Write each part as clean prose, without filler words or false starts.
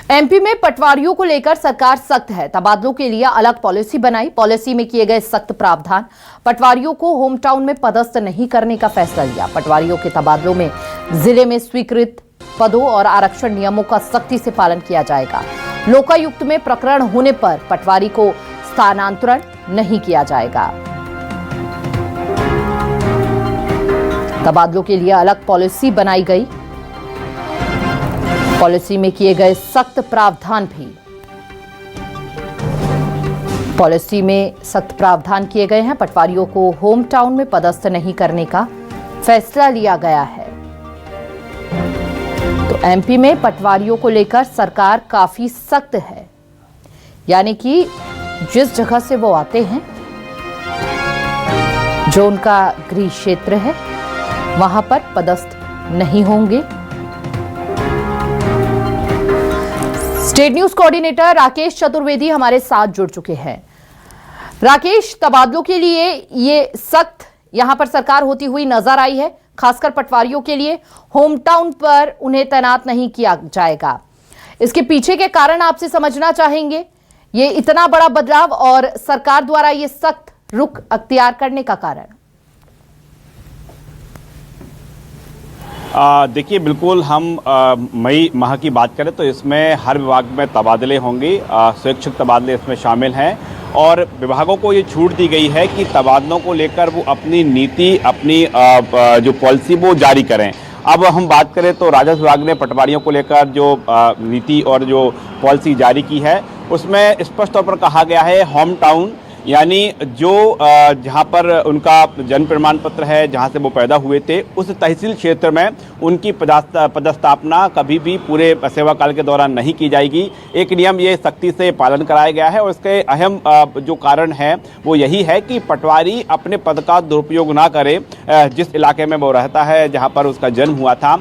MP में पटवारियों को लेकर सरकार सख्त है। तबादलों के लिए अलग पॉलिसी बनाई। पॉलिसी में किए गए सख्त प्रावधान। पटवारियों को होम टाउन में पदस्थ नहीं करने का फैसला लिया। पटवारियों के तबादलों में जिले में स्वीकृत पदों और आरक्षण नियमों का सख्ती से पालन किया जाएगा। लोकायुक्त में प्रकरण होने पर पटवारी को स्थानांतरण नहीं किया जाएगा। तबादलों के लिए अलग पॉलिसी बनाई गई। पॉलिसी में किए गए सख्त प्रावधान भी पॉलिसी में सख्त प्रावधान किए गए हैं। पटवारियों को होम टाउन में पदस्थ नहीं करने का फैसला लिया गया है। तो एमपी में पटवारियों को लेकर सरकार काफी सख्त है, यानी कि जिस जगह से वो आते हैं, जो उनका गृह क्षेत्र है, वहां पर पदस्थ नहीं होंगे। State news coordinator Rakesh Chaturvedi हमारे साथ जुड़ चुके हैं। राकेश, तबादलों के लिए ये सख्त यहां पर सरकार होती हुई नजर आई है। खासकर पटवारियों के लिए होम टाउन पर उन्हें तैनात नहीं किया जाएगा। इसके पीछे के कारण आपसे समझना चाहेंगे, ये इतना बड़ा बदलाव और सरकार द्वारा ये सख्त रुख अख्तियार करने का कारण। देखिए, बिल्कुल हम मई माह की बात करें तो इसमें हर विभाग में तबादले होंगे। स्वैच्छिक तबादले इसमें शामिल हैं और विभागों को ये छूट दी गई है कि तबादलों को लेकर वो अपनी नीति, अपनी जो पॉलिसी वो जारी करें। अब हम बात करें तो राजस्व विभाग ने पटवारियों को लेकर जो नीति और जो पॉलिसी जारी की है, उसमें स्पष्ट तौर पर कहा गया है होम टाउन, यानी जो जहाँ पर उनका जन्म प्रमाण पत्र है, जहाँ से वो पैदा हुए थे, उस तहसील क्षेत्र में उनकी पदस्थापना कभी भी पूरे सेवा काल के दौरान नहीं की जाएगी। एक नियम ये सख्ती से पालन कराया गया है और इसके अहम जो कारण है वो यही है कि पटवारी अपने पद का दुरुपयोग ना करे। जिस इलाके में वो रहता है, जहाँ पर उसका जन्म हुआ था,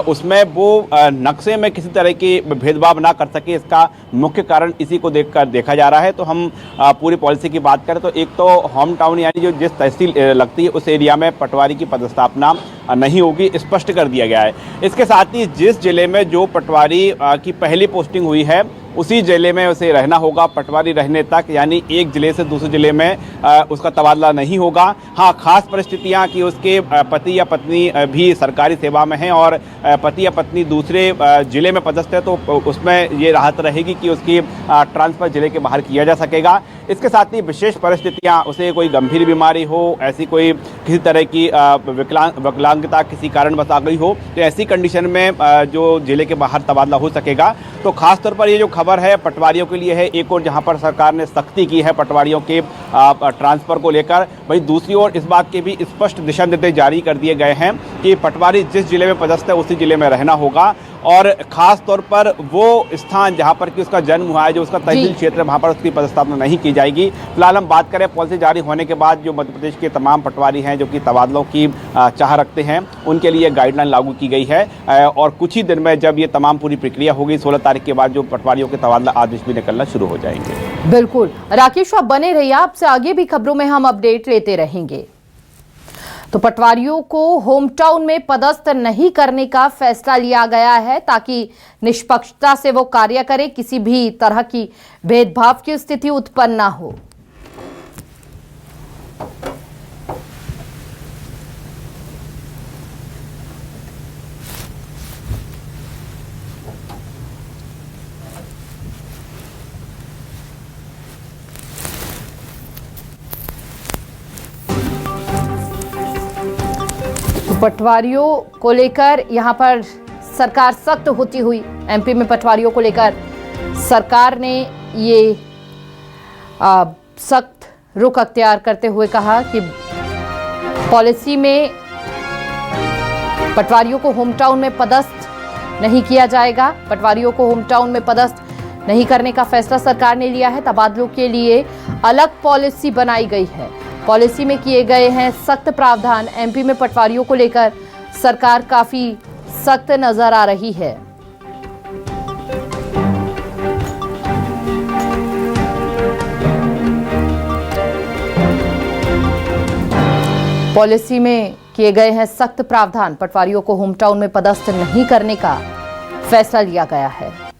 उसमें वो नक्शे में किसी तरह की भेदभाव ना कर सके। इसका मुख्य कारण इसी को देखा जा रहा है। तो हम पूरी पॉलिसी की बात करें तो एक तो होम टाउन, यानी जो जिस तहसील लगती है उस एरिया में पटवारी की पदस्थापना नहीं होगी, स्पष्ट कर दिया गया है। इसके साथ ही जिस जिले में जो पटवारी की पहली पोस्टिंग हुई है उसी जिले में उसे रहना होगा पटवारी रहने तक, यानी एक जिले से दूसरे जिले में उसका तबादला नहीं होगा। हाँ, खास परिस्थितियां कि उसके पति या पत्नी भी सरकारी सेवा में हैं और पति या पत्नी दूसरे जिले में पदस्थ है तो उसमें ये राहत रहेगी कि उसकी ट्रांसफर जिले के बाहर किया जा सकेगा। इसके साथ ही विशेष परिस्थितियां, उसे कोई गंभीर बीमारी हो, ऐसी कोई किसी तरह की विकलांगता किसी कारणवश आ गई हो, तो ऐसी कंडीशन में जो जिले के बाहर तबादला हो सकेगा। तो खास तौर पर ये जो खबर है पटवारियों के लिए है, एक और जहां पर सरकार ने सख्ती की है पटवारियों के ट्रांसफर को लेकर, वहीं दूसरी ओर इस बात के भी स्पष्ट दिशा निर्देश जारी कर दिए गए हैं कि पटवारी जिस जिले में पदस्थ है उसी जिले में रहना होगा और खास तौर पर वो स्थान जहां पर कि उसका जन्म हुआ है, जो उसका तहसील क्षेत्र है, वहां पर उसकी पदस्थापना नहीं की जाएगी। फिलहाल हम बात करें पॉलिसी जारी होने के बाद जो मध्य प्रदेश के तमाम पटवारी हैं जो कि तबादलों की चाह रखते हैं, उनके लिए गाइडलाइन लागू की गई है और कुछ ही दिन में जब ये तमाम पूरी प्रक्रिया होगी, 16 तारीख के बाद जो पटवारियों के तबादला आदेश भी निकलना शुरू हो जाएंगे। बिल्कुल राकेश, आप बने रहिए, आपसे आगे भी खबरों में हम अपडेट लेते रहेंगे। तो पटवारियों को होम टाउन में पदस्थ नहीं करने का फैसला लिया गया है ताकि निष्पक्षता से वो कार्य करे, किसी भी तरह की भेदभाव की स्थिति उत्पन्न ना हो। पटवारियों को लेकर यहां पर सरकार सख्त होती हुई, एमपी में पटवारियों को लेकर सरकार ने ये सख्त रुख अख्तियार करते हुए कहा कि पॉलिसी में पटवारियों को होम टाउन में पदस्थ नहीं किया जाएगा। पटवारियों को होम टाउन में पदस्थ नहीं करने का फैसला सरकार ने लिया है। तबादलों के लिए अलग पॉलिसी बनाई गई है। पॉलिसी में किए गए हैं सख्त प्रावधान। एमपी में पटवारियों को लेकर सरकार काफी सख्त नजर आ रही है। पॉलिसी में किए गए हैं सख्त प्रावधान। पटवारियों को होम टाउन में पदस्थ नहीं करने का फैसला लिया गया है।